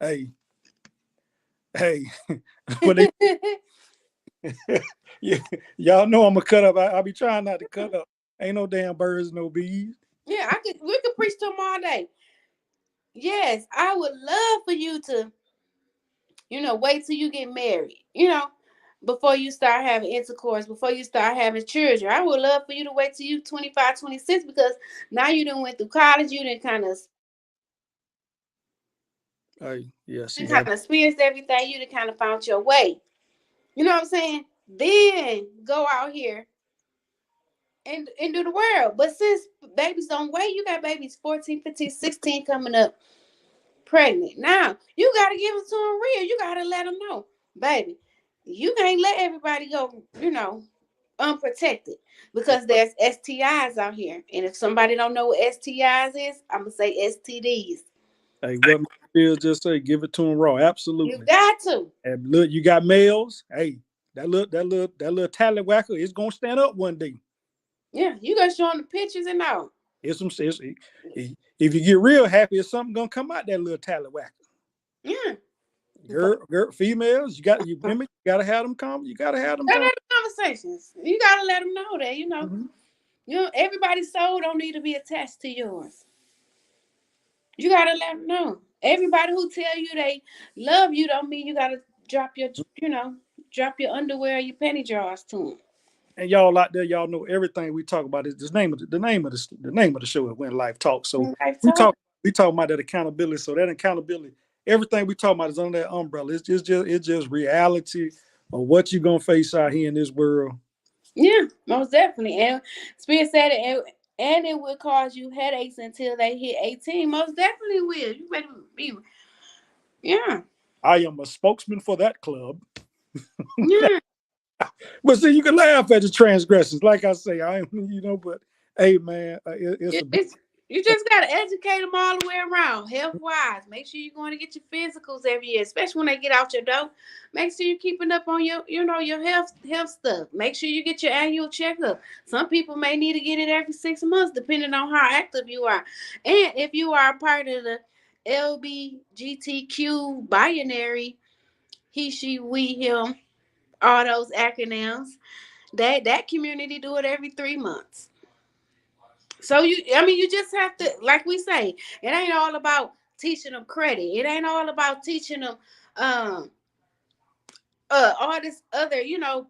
Hey, hey, when they yeah, y'all know I'm gonna cut up. I be trying not to cut up. Ain't no damn birds, no bees. Yeah, we could preach to them all day. Yes, I would love for you to, wait till you get married, before you start having intercourse, before you start having children. I would love for you to wait till you 25, 26, because now you done went through college, you done Hey, yeah, see kind that. of experienced everything, you done kind of found your way. You know what I'm saying? Then go out here and do the world. But since babies don't wait, you got babies 14, 15, 16 coming up pregnant. Now, you got to give it to them real. You got to let them know, baby, you can't let everybody go, unprotected, because there's STIs out here. And if somebody don't know what STIs is, I'm going to say STDs. Hey, what Bill just say? Give it to them raw. You Absolutely. got to. And look, you got males. Hey, that little tallywhacker is gonna stand up one day. Yeah, you got to show them the pictures and all. It's some says if you get real happy, it's something gonna come out that little tallywhacker. Yeah. Girl, females, you women, you gotta have them come. You gotta have them Gotta come. have the conversations. You got to let them know that, Mhm. everybody's soul don't need to be attached to yours. You gotta let them know. Everybody who tell you they love you don't mean you gotta drop your, drop your underwear or your penny drawers to them. And y'all out there, y'all know everything we talk about is the name of the show is When Life Talks. So Life we talk. talk about that accountability. So that accountability, everything we talk about is under that umbrella. It's just reality of what you're gonna face out here in this world. Yeah, most definitely. And Spirit said it, and it will cause you headaches until they hit 18. Most definitely will. You better be. Yeah. I am a spokesman for that club. Yeah. But see, you can laugh at the transgressions, like I say. I am, but hey, man, it's a It's, you just gotta educate them all the way around, health wise. Make sure you're going to get your physicals every year, especially when they get out your door. Make sure you're keeping up on your health stuff. Make sure you get your annual checkup. Some people may need to get it every 6 months, depending on how active you are. And if you are a part of the LBGTQ binary, he, she, we, him, all those acronyms, that community do it every 3 months. So you just have to, like we say, it ain't all about teaching them credit. It ain't all about teaching them um all this other,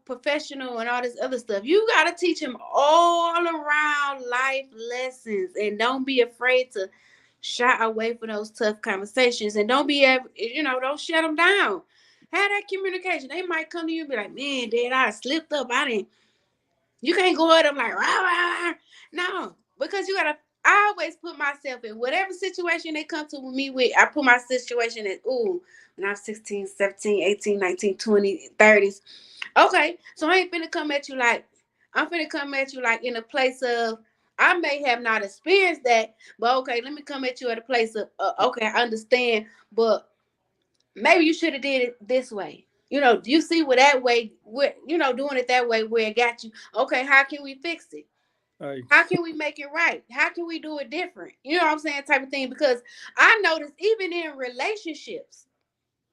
professional and all this other stuff. You gotta teach them all around life lessons, and don't be afraid to shy away from those tough conversations, and don't shut them down. Have that communication. They might come to you and be like, "Man, Dad, I slipped up. I didn't." You can't go at them like, rah, rah, rah. No, because you gotta I always put myself in whatever situation they come to me with. I put my situation in, ooh, when I'm 16, 17, 18, 19, 20, 30s. Okay, so I ain't finna come at you like, I'm finna come at you like in a place of, I may have not experienced that, but okay, let me come at you at a place of, okay, I understand, but maybe you should have did it this way. You see what that way, doing it that way where it got you. Okay, how can we fix it? Hey, How can we make it right? How can we do it different? You know what I'm saying? Type of thing. Because I noticed even in relationships,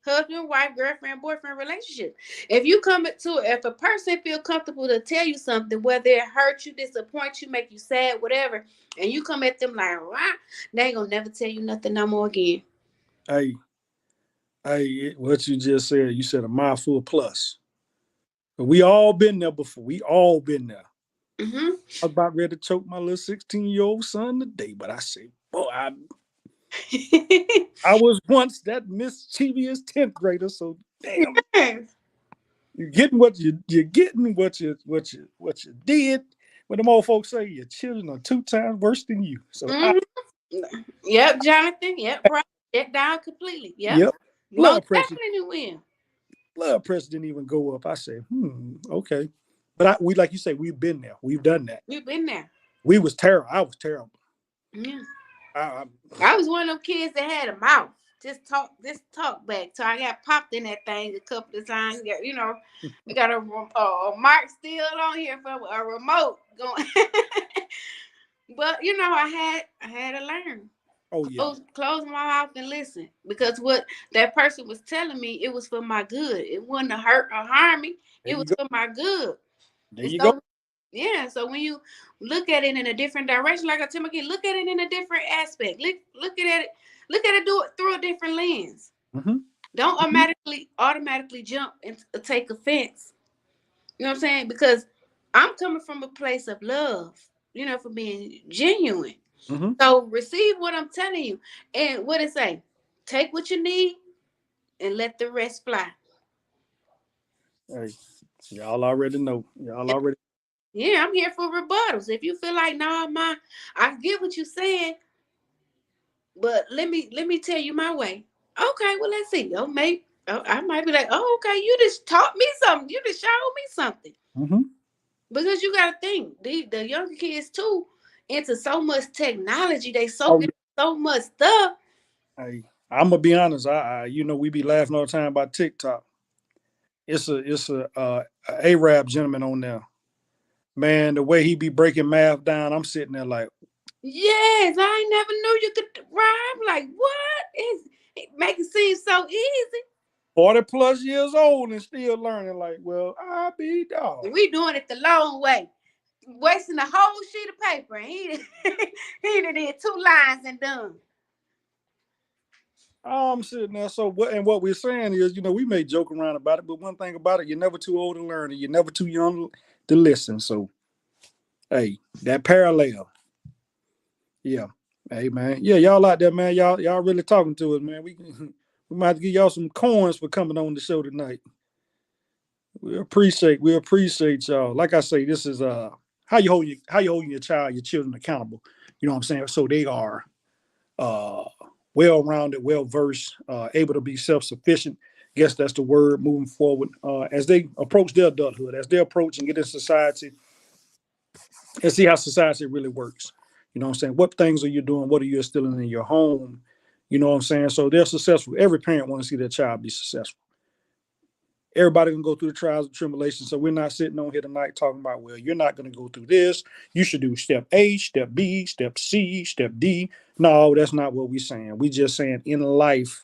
husband, wife, girlfriend, boyfriend relationship, if a person feel comfortable to tell you something, whether it hurts you, disappoints you, make you sad, whatever, and you come at them like, "Rah," they ain't gonna never tell you nothing no more again. hey, hey, what you just said, you said a mouthful plus. We all been there before. We all been there. Mm-hmm. I was about ready to choke my little 16-year-old son today, but I said, boy, I was once that mischievous 10th grader, so damn, you're getting what you did. When them old folks say your children are 2 times worse than you. So Mhm. Yep, Jonathan. Yep, bro. Shut down completely. Yep. yep. Most Blood pressure, definitely will. blood pressure didn't even go up. I said, okay. But we like you say, we've been there. We've done that. We've been there. We was terrible. I was terrible. Yeah. I, I, I was one of them kids that had a mouth. Just talk back. So I got popped in that thing a couple of times. We got a mark still on here for a remote going. But I had to learn. oh yeah. Close my mouth and listen. Because what that person was telling me, it was for my good. It wasn't to hurt or harm me. There It you was go. for my good. There And you go. so yeah, so when you look at it in a different direction, like I tell my kid, look at it in a different aspect. Look at it do it through a different lens. hmm Don't automatically jump and take offense. You know what I'm saying? Because I'm coming from a place of love, for being genuine. hmm So receive what I'm telling you. And what it say? Take what you need and let the rest fly. Hey, y'all already know. Y'all already. Yeah, I'm here for rebuttals. If you feel like, nah, I get what you're saying, but let me tell you my way. Okay, well let's see. I might be like, oh, okay, you just taught me something. You just showed me something. hmm Because you gotta think, the younger kids too, into so much technology, they Oh soak in yeah. so much stuff. Hey, I'm gonna be honest. We be laughing all the time about TikTok. It's a Arab gentleman on there. Man, the way he be breaking math down, I'm sitting there like Yes, I ain't never knew you could rhyme. Like, what is it make it seem so easy? 40 plus years old and still learning. Like, well, I be dog. We doing it the long way. Wasting a whole sheet of paper. And he did 2 lines and done. I'm sitting there. So what? And what we're saying is, we may joke around about it, but one thing about it, you're never too old to learn, and you're never too young to listen. So, hey, that parallel, yeah. Hey man, yeah, y'all out there, man. Y'all really talking to us, man. We might have to give y'all some coins for coming on the show tonight. We appreciate y'all. Like I say, this is how you holding your child, your children accountable. You know what I'm saying? So they are uh well rounded, well versed, able to be self sufficient. Guess that's the word moving forward as they approach their adulthood, as they approach and get in society and see how society really works. You know what I'm saying? What things are you doing? What are you instilling in your home? You know what I'm saying? So they're successful. Every parent wants to see their child be successful. Everybody can go through the trials and tribulations. So we're not sitting on here tonight talking about, well, you're not going to go through this. You should do step A, step B, step C, step D. No, that's not what we're saying. We just saying in life,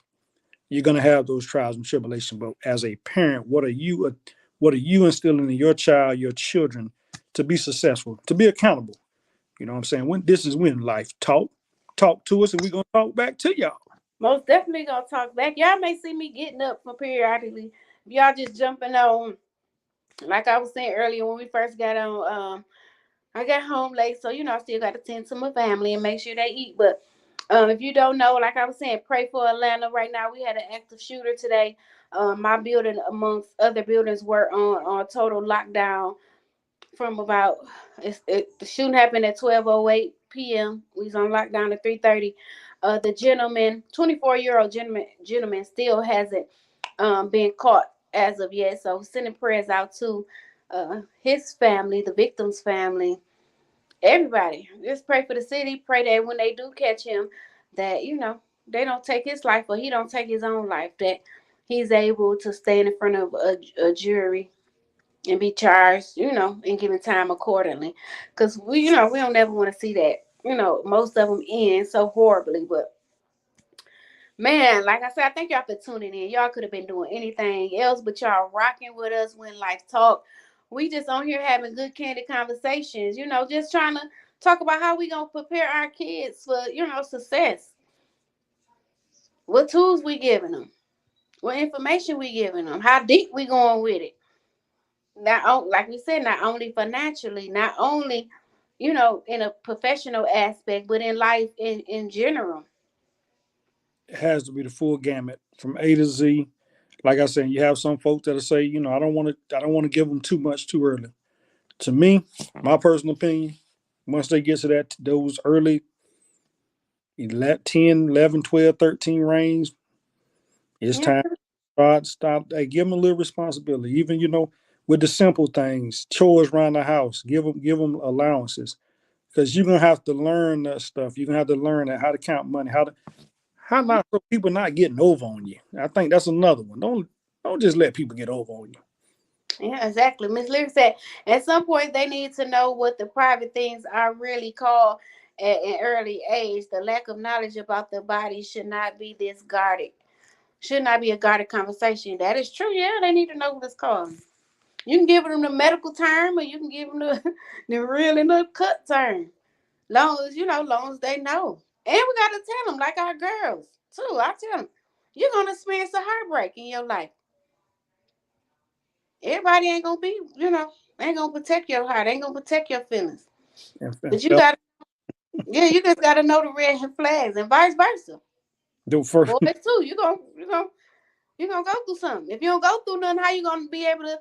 you're going to have those trials and tribulations. But as a parent, what are you instilling in your child, your children to be successful, to be accountable? You know what I'm saying? This is when life talk to us, and we're gonna talk back to y'all. Most definitely gonna talk back. Y'all may see me getting up for periodically. Y'all just jumping on, like I was saying earlier when we first got on. I got home late, so I still got to tend to my family and make sure they eat. But if you don't know, like I was saying, pray for Atlanta. Right now, we had an active shooter today. My building, amongst other buildings, were on total lockdown from about the shooting happened at 12:08 p.m. We was on lockdown at 3:30. The gentleman, 24-year-old gentleman, still hasn't been caught as of yet. So sending prayers out to his family, the victim's family, everybody. Just pray for the city. Pray that when they do catch him, that they don't take his life or he don't take his own life. That he's able to stand in front of a jury and be charged, and given time accordingly. Because we don't ever want to see that. Most of them end so horribly. But man, like I said, I thank y'all for tuning in. Y'all could have been doing anything else, but y'all rocking with us when Life Talk. We just on here having good, candid conversations. Just trying to talk about how we gonna prepare our kids for success. What tools we giving them? What information we giving them? How deep we going with it? Like we said, not only financially, not only in a professional aspect, but in life in general. It has to be the full gamut from A to Z. Like I said, you have some folks that'll say, I don't want to give them too much too early. To me, my personal opinion, once they get to those early 10, 11, 12, 13 range, it's Yeah. time to start. Hey, give them a little responsibility. Even, with the simple things, chores around the house, give them allowances. Because you're gonna have to learn that stuff. You're gonna have to learn how to count money, how not so people not getting over on you. I think that's another one. Don't just let people get over on you. Yeah, exactly. Miss Lyric said at some point they need to know what the private things are really called at an early age. The lack of knowledge about the body should not be this guarded. Should not be a guarded conversation. That is true. Yeah, they need to know what it's called. You can give them the medical term, or you can give them the real and the cut term. Long as they know. And we gotta tell them, like our girls too. I tell them, you're gonna experience a heartbreak in your life. Everybody ain't gonna be, ain't gonna protect your heart, ain't gonna protect your feelings. And But you got, yeah, you just gotta know the red flags, and vice versa. the first Boys too, you gonna go through something. If you don't go through nothing, how you gonna be able to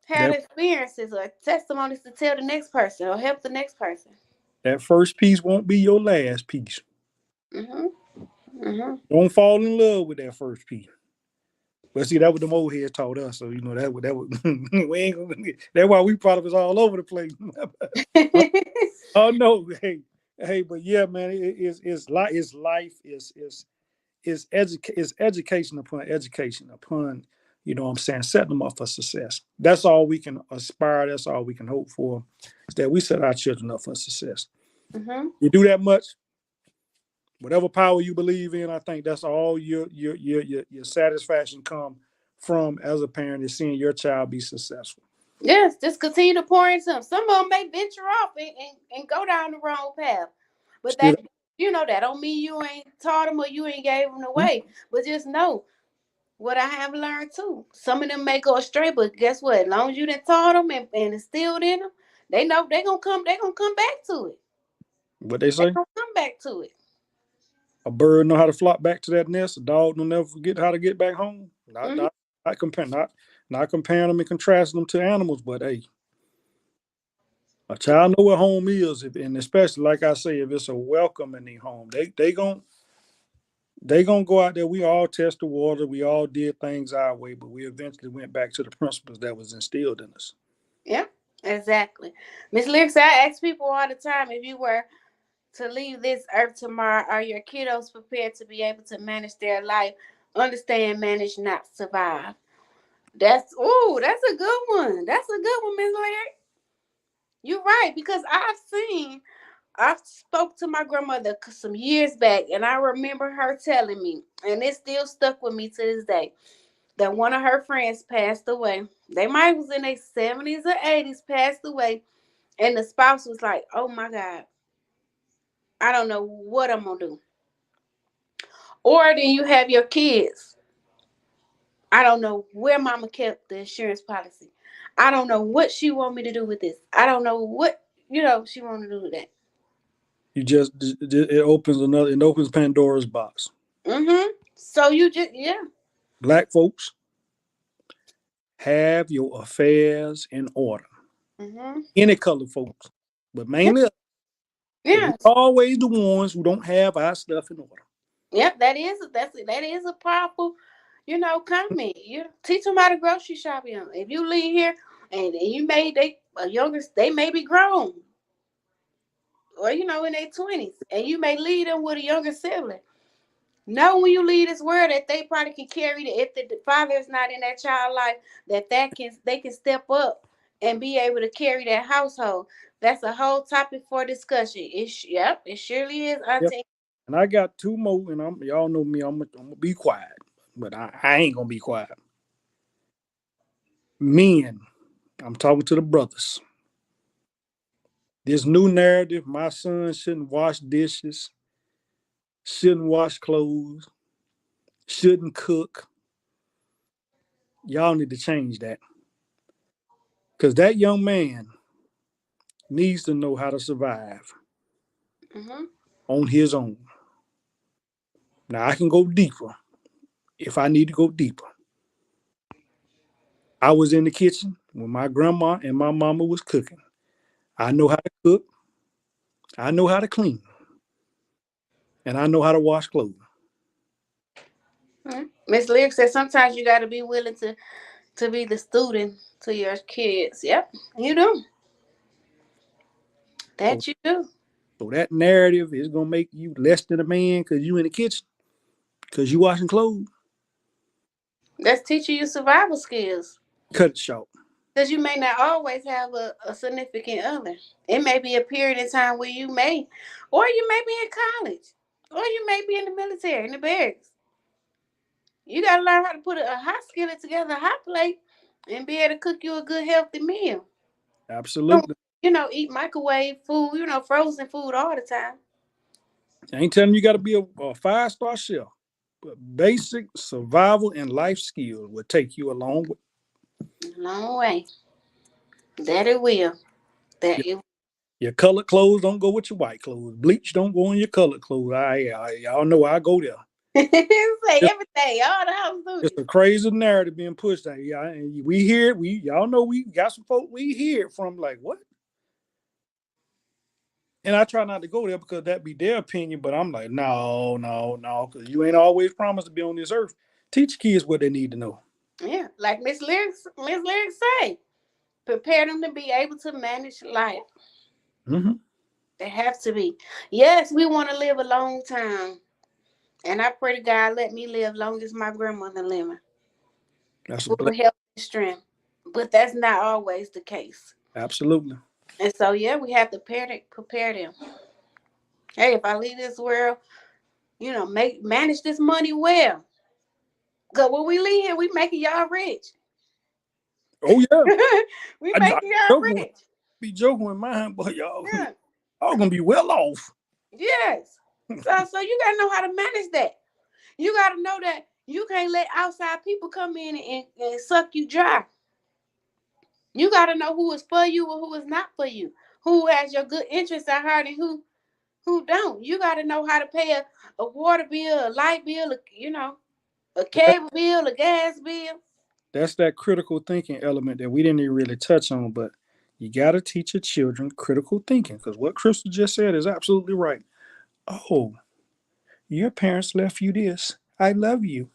have that experiences or testimonies to tell the next person or help the next person? that first piece won't be your last piece. Mhm. Mhm. Don't fall in love with that first piece. But see, that what the old heads taught us. So that would we ain't gonna. That's why we products all over the place. Oh no, hey, but yeah, man, it's life, it's education upon education upon, what I'm saying, setting them up for success. That's all we can aspire. That's all we can hope for, is that we set our children up for success. Mhm. You do that much, whatever power you believe in, I think that's all your satisfaction come from as a parent, is seeing your child be successful. Yes, just continue to pour into them. Some of them may venture off and go down the wrong path, but Still, that don't mean you ain't taught them or you ain't gave them the way. But just know what I have learned too. Some of them may go astray, but guess what? As long as you done taught them and instilled in them, they know they gonna come. They gonna come back to it. what they They say, gonna come back to it. a bird know how to flock back to that nest. A dog will never forget how to get back home. Not Hmm. not not comparing them and contrasting them to animals, but hey, a child know what home is, and especially like I say, if it's a welcoming home, they gonna go out there. We all test the water. We all did things our way, but we eventually went back to the principles that was instilled in us. Yeah, exactly. Miss Lyrics, I ask people all the time, if you were to leave this earth tomorrow, are your kiddos prepared to be able to manage their life? Understand, manage, not survive. That's a good one. That's a good one, Miss Lyric. You're right, because I spoke to my grandmother some years back, and I remember her telling me, and it still stuck with me to this day, that one of her friends passed away. They might was in their 70s or 80s, passed away, and the spouse was like, "Oh my God, I don't know what I'm gonna do." Or then you have your kids. I don't know where mama kept the insurance policy. I don't know what she want me to do with this. I don't know what she want to do with that. It opens Pandora's box. Mm-hmm. So you just yeah. Black folks, have your affairs in order. Mm-hmm. Any color folks, but mainly Yeah. We're always the ones who don't have our stuff in order. Yep, that is a powerful, comment. You teach them how to grocery shop. If you leave here and you made they may be grown, or in their 20s, and you may leave them with a younger sibling. Know when you leave this world that they probably can carry if the father is not in that child life, they can step up and be able to carry that household. That's a whole topic for discussion. Yep, it surely is, Yep. Auntie. And I got two more, and y'all know me. I'm gonna be quiet, but I ain't gonna be quiet. Men, I'm talking to the brothers. This new narrative: my son shouldn't wash dishes, shouldn't wash clothes, shouldn't cook. Y'all need to change that, because that young man needs to know how to survive Mm-hmm. on his own. Now I can go deeper if I need to go deeper. I was in the kitchen when my grandma and my mama was cooking. I know how to cook. I know how to clean, and I know how to wash clothes. Miss Lyric said sometimes you got to be willing to be the student to your kids. Yep, you do. So, That you do. so that narrative is gonna make you less than a man because you in the kitchen, because you washing clothes. That's teaching you survival skills. Cut it short. Because you may not always have a significant other. It may be a period of time where or you may be in college, or you may be in the military, in the barracks. You got to learn how to put a hot skillet together, a hot plate, and be able to cook you a good, healthy meal. Don't, Absolutely. eat microwave food, frozen food all the time. I ain't telling you got to be a 5-star chef, but basic survival and life skills will take you a long way. Long way. That it will. That Your, it your colored clothes don't go with your white clothes. Bleach don't go in your colored clothes. Y'all know I go there. say It's, everything, all the house it's duties. a crazy narrative being pushed out. Yeah, and we hear it. Y'all know we got some folk we hear it from like what? And I try not to go there because that be their opinion. But I'm like, no, because you ain't always promised to be on this earth. Teach kids what they need to know. Yeah, like Miss Lyrics say, prepare them to be able to manage life. Mm-hmm. They have to be. Yes, we want to live a long time. And I pray to God let me live long as my grandmother living. That's a Full blessing. health and strength. But that's not always the case. Absolutely. And so yeah, we have to prepare them. Hey, if I leave this world, manage this money well. Cause when we leave here, we making y'all rich. Oh yeah. we I making y'all joking with, rich. be joking with mine, but y'all Yeah. all gonna be well off. Yes. So you gotta know how to manage that. You gotta know that you can't let outside people come in and suck you dry. You gotta know who is for you and who is not for you. Who has your good interests at heart and who don't. You gotta know how to pay a water bill, a light bill, a cable bill, a gas bill. That's that critical thinking element that we didn't even really touch on, but you gotta teach your children critical thinking because what Crystal just said is absolutely right. Oh, your parents left you this. I love you.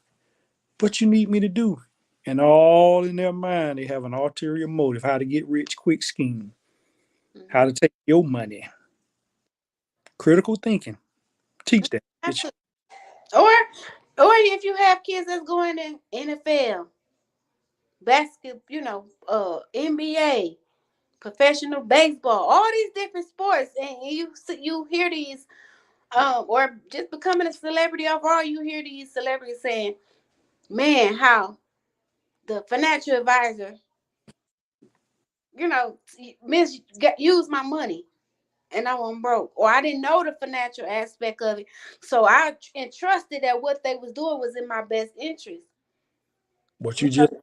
What you need me to do? And all in their mind, they have an ulterior motive, how to get rich quick scheme, how Mhm. to take your money. Critical thinking. Teach that. Absolutely. Or if you have kids that's going in NFL, basket, NBA, professional baseball, all these different sports, and you hear these, or just becoming a celebrity overall, you hear these celebrities saying, "Man, how the financial advisor, use my money." And I'm broke, or I didn't know the financial aspect of it, so I entrusted that what they was doing was in my best interest. What you just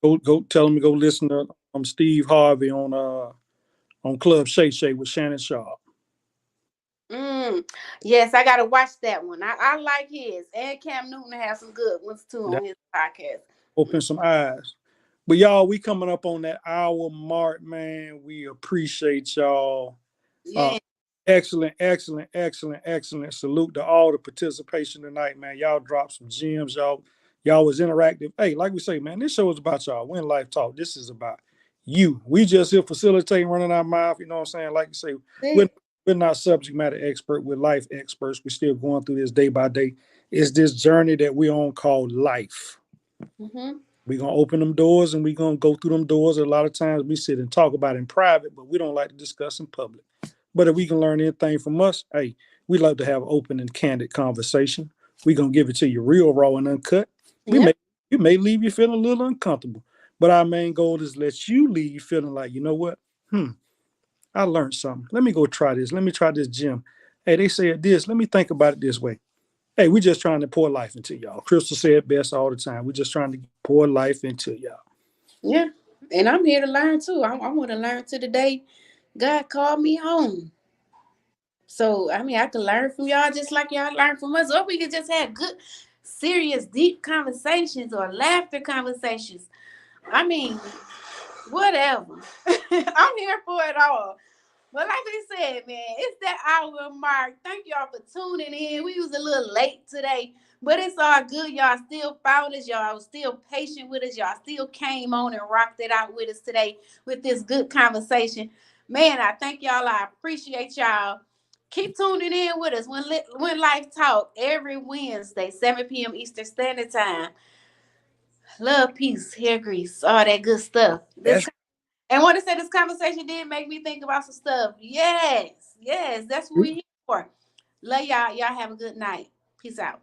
go tell them to go listen to Steve Harvey on Club Shay Shay with Shannon Sharp. Mm, yes, I gotta watch that one. I like his, and Cam Newton has some good ones too That on his podcast. open some eyes. But y'all, we coming up on that hour mark, man. We appreciate y'all. Uh, Yeah, Excellent, excellent, excellent, excellent. Salute to all the participation tonight, man. Y'all dropped some gems. Y'all was interactive. Hey, like we say, man, this show is about y'all. When Life Talk, this is about you. We just here facilitating, running our mouth. You know what I'm saying? Like you say, we're, we're not subject matter expert. We're life experts. We're still going through this day by day. It's this journey that we're on called life. Mm-hmm. We're going to open them doors and we're going to go through them doors. A lot of times we sit and talk about it in private, but we don't like to discuss in public. But if we can learn anything from us, hey, we love to have open and candid conversation. We're going to give it to you real, raw, and uncut. Yep. We may leave you feeling a little uncomfortable, but our main goal is let you leave feeling like, you know what? I learned something. Let me go try this. Let me try this gym. Hey, they said this. Let me think about it this way. Hey, we're just trying to pour life into y'all. Crystal said best all the time. We're just trying to pour life into y'all. Yeah. And I'm here to learn too. I want to learn to the day God called me home. So, I mean, I can learn from y'all just like y'all learn from us. Or we could just have good, serious, deep conversations or laughter conversations. I mean, whatever. I'm here for it all. But like we said, man, it's that hour mark. Thank y'all for tuning in. We was a little late today, but it's all good. Y'all still found us. Y'all was still patient with us. Y'all still came on and rocked it out with us today with this good conversation. Man, I thank y'all. I appreciate y'all. Keep tuning in with us when Life Talk every Wednesday, 7 p.m. Eastern Standard Time. Love, peace, hair grease, all that good stuff. And want to say this conversation did make me think about some stuff. Yes, that's what we're here for. Love y'all. Y'all have a good night. Peace out.